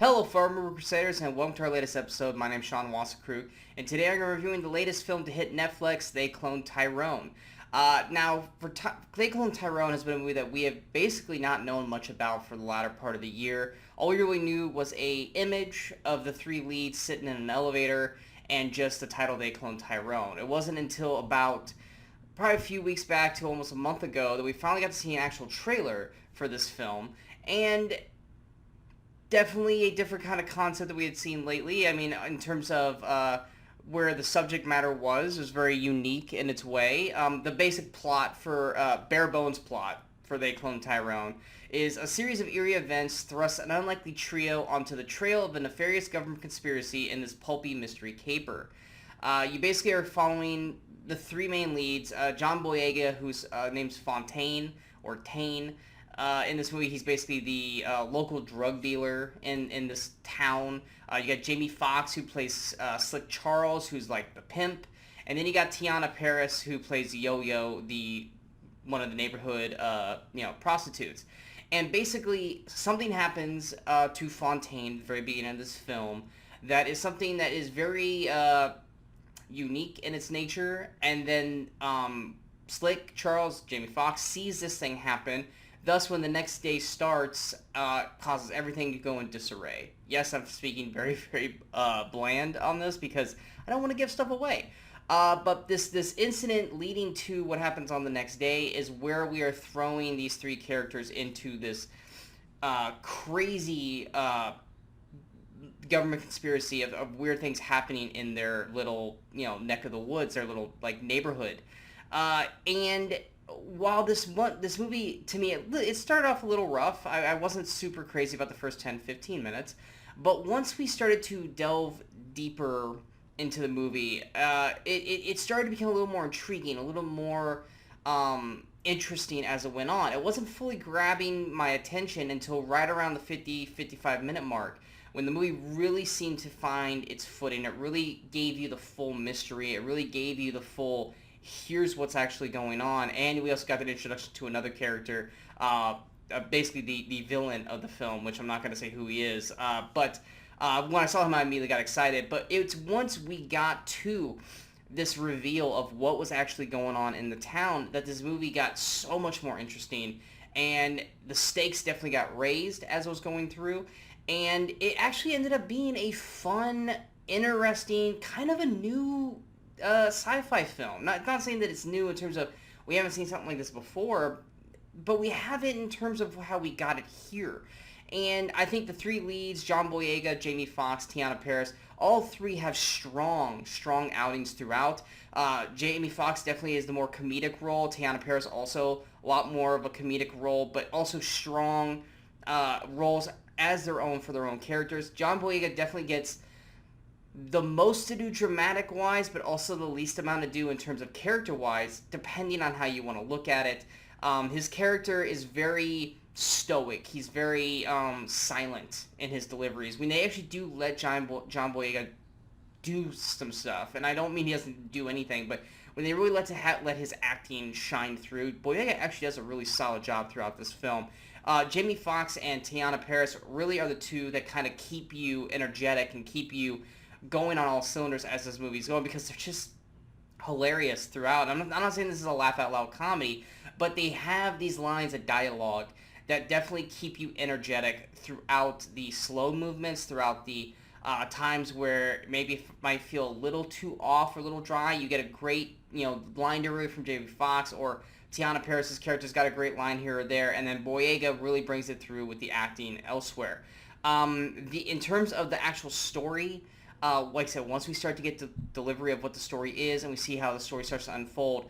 Hello, Movie Crusaders, and welcome to our latest episode. My name's Sean Wassacrew, and today I'm reviewing the latest film to hit Netflix, They Cloned Tyrone. They Cloned Tyrone has been a movie that we have basically not known much about for the latter part of the year. All we really knew was a image of the three leads sitting in an elevator and just the title They Cloned Tyrone. It wasn't until about probably a few weeks back to almost a month ago that we finally got to see an actual trailer for this film, and definitely a different kind of concept that we had seen lately. I mean, in terms of where the subject matter was very unique in its way. The basic plot for, bare bones plot for They Cloned Tyrone is a series of eerie events thrust an unlikely trio onto the trail of a nefarious government conspiracy in this pulpy mystery caper. You basically are following the three main leads, John Boyega, whose name's Fontaine, or Tane. In this movie, he's basically the local drug dealer in this town. You got Jamie Foxx, who plays Slick Charles, who's like the pimp. And then you got Tiana Paris, who plays Yo-Yo, one of the neighborhood prostitutes. And basically, something happens to Fontaine at the very beginning of this film that is something that is very unique in its nature. And then Slick Charles, Jamie Foxx, sees this thing happen. Thus, when the next day starts, causes everything to go in disarray. Yes, I'm speaking very, very bland on this because I don't want to give stuff away. But this incident leading to what happens on the next day is where we are throwing these three characters into this crazy government conspiracy of weird things happening in their little, neck of the woods, their little, neighborhood. And while this movie, to me, it started off a little rough. I wasn't super crazy about the first 10-15 minutes. But once we started to delve deeper into the movie, it started to become a little more intriguing, a little more interesting as it went on. It wasn't fully grabbing my attention until right around the 50-55 minute mark, when the movie really seemed to find its footing. It really gave you the full mystery. It really gave you the full, here's what's actually going on. And we also got an introduction to another character, basically the villain of the film, which I'm not going to say who he is. But when I saw him, I immediately got excited. But it's once we got to this reveal of what was actually going on in the town that this movie got so much more interesting. And the stakes definitely got raised as I was going through. And it actually ended up being a fun, interesting, kind of a new sci-fi film. Not saying that it's new in terms of we haven't seen something like this before, but we have it in terms of how we got it here. And I think the three leads, John Boyega, Jamie Foxx, Tiana Paris, all three have strong outings throughout. Jamie Foxx definitely is the more comedic role. Tiana Paris also a lot more of a comedic role, but also strong roles as their own for their own characters. John Boyega definitely gets the most to do dramatic-wise, but also the least amount to do in terms of character-wise, depending on how you want to look at it. His character is very stoic. He's very silent in his deliveries. When they actually do let John Boyega do some stuff, and I don't mean he doesn't do anything, but when they really let his acting shine through, Boyega actually does a really solid job throughout this film. Jamie Foxx and Tiana Paris really are the two that kind of keep you energetic and keep you going on all cylinders as this movie's going, because they're just hilarious throughout. I'm not saying this is a laugh-out-loud comedy, but they have these lines of dialogue that definitely keep you energetic throughout the slow movements, throughout the times where maybe it might feel a little too off or a little dry. You get a great, line delivery from Jamie Foxx, or Tiana Paris's character's got a great line here or there, and then Boyega really brings it through with the acting elsewhere. In terms of the actual story, like I said, once we start to get the delivery of what the story is and we see how the story starts to unfold,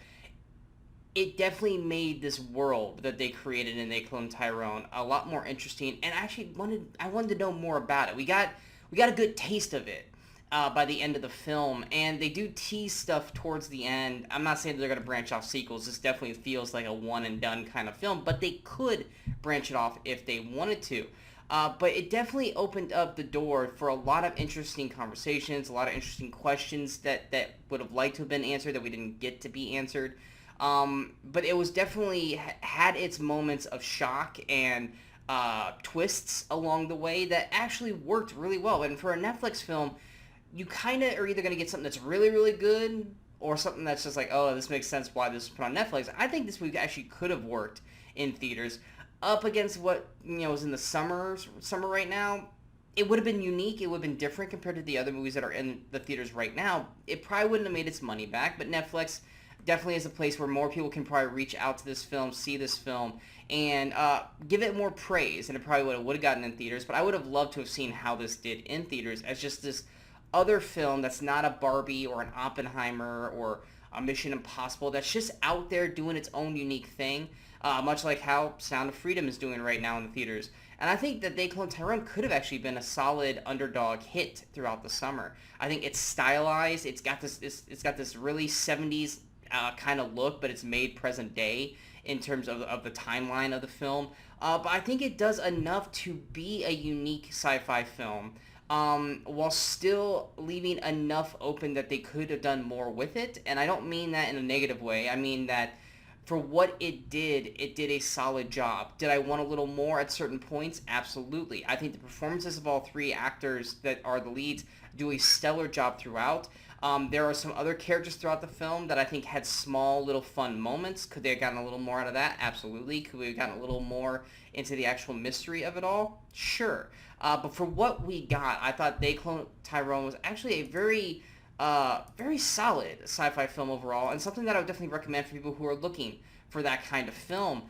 it definitely made this world that they created in They Cloned Tyrone a lot more interesting, and I wanted to know more about it. We got a good taste of it by the end of the film, and they do tease stuff towards the end. I'm not saying they're going to branch off sequels. This definitely feels like a one and done kind of film, but they could branch it off if they wanted to. But it definitely opened up the door for a lot of interesting conversations, a lot of interesting questions that would have liked to have been answered that we didn't get to be answered. But it was definitely had its moments of shock and twists along the way that actually worked really well. And for a Netflix film, you kind of are either going to get something that's really, really good or something that's just like, oh, this makes sense why this was put on Netflix. I think this movie actually could have worked in theaters up against what, is in the summer right now. It would have been unique. It would have been different compared to the other movies that are in the theaters right now. It probably wouldn't have made its money back, but Netflix definitely is a place where more people can probably reach out to this film, see this film, and give it more praise. And it probably would have gotten in theaters, but I would have loved to have seen how this did in theaters as just this other film that's not a Barbie or an Oppenheimer or a Mission Impossible, that's just out there doing its own unique thing, much like how Sound of Freedom is doing right now in the theaters. And I think that They Clone Tyrone could have actually been a solid underdog hit throughout the summer. I think it's stylized. It's got this really 70s kind of look, but it's made present day in terms of the timeline of the film. But I think it does enough to be a unique sci-fi film, while still leaving enough open that they could have done more with it. And I don't mean that in a negative way. I mean that for what it did a solid job. Did I want a little more at certain points? Absolutely. I think the performances of all three actors that are the leads do a stellar job throughout. There are some other characters throughout the film that I think had small little fun moments. Could they have gotten a little more out of that? Absolutely. Could we have gotten a little more into the actual mystery of it all? Sure. But for what we got, I thought They Clone Tyrone was actually a very, very solid sci-fi film overall, and something that I would definitely recommend for people who are looking for that kind of film.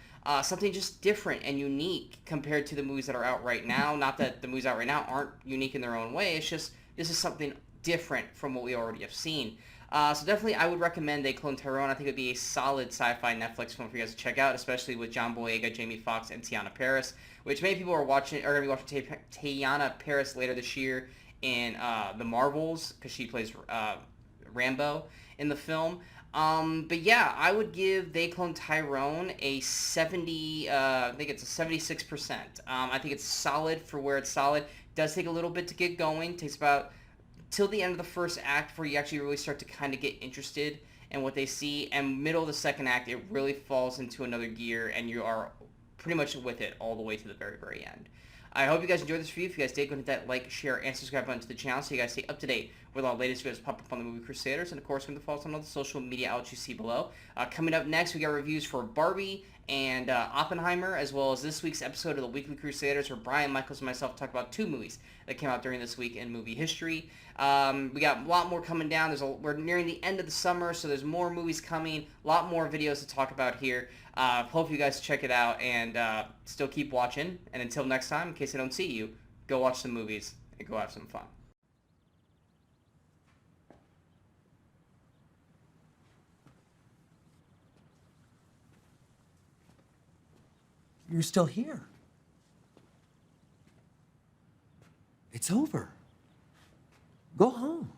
Something just different and unique compared to the movies that are out right now. Not that the movies out right now aren't unique in their own way. It's just this is something different from what we already have seen. So definitely I would recommend They Clone Tyrone. I think it would be a solid sci-fi Netflix film for you guys to check out, especially with John Boyega, Jamie Foxx, and Tiana Paris, which many people are going to be watching Tiana Paris later this year in The Marvels, because she plays Rambo in the film. But yeah, I would give They Clone Tyrone a 70, I think it's a 76%. I think it's solid for where it's solid. It does take a little bit to get going. It takes about till the end of the first act before you actually really start to kind of get interested in what they see. And middle of the second act, it really falls into another gear, and you are pretty much with it all the way to the very, very end. I hope you guys enjoyed this review. If you guys did, go hit that like, share, and subscribe button to the channel so you guys stay up to date with all the latest videos pop up on the Movie Crusaders. And of course, remember to follow us on all the social media outlets you see below. Coming up next, we got reviews for Barbie and Oppenheimer, as well as this week's episode of the Weekly Crusaders, where Brian, Michaels, and myself talk about two movies that came out during this week in movie history. We got a lot more coming down. We're nearing the end of the summer, so there's more movies coming, a lot more videos to talk about here. Hope you guys check it out and still keep watching. And until next time, in case I don't see you, go watch some movies and go have some fun. You're still here. It's over. Go home.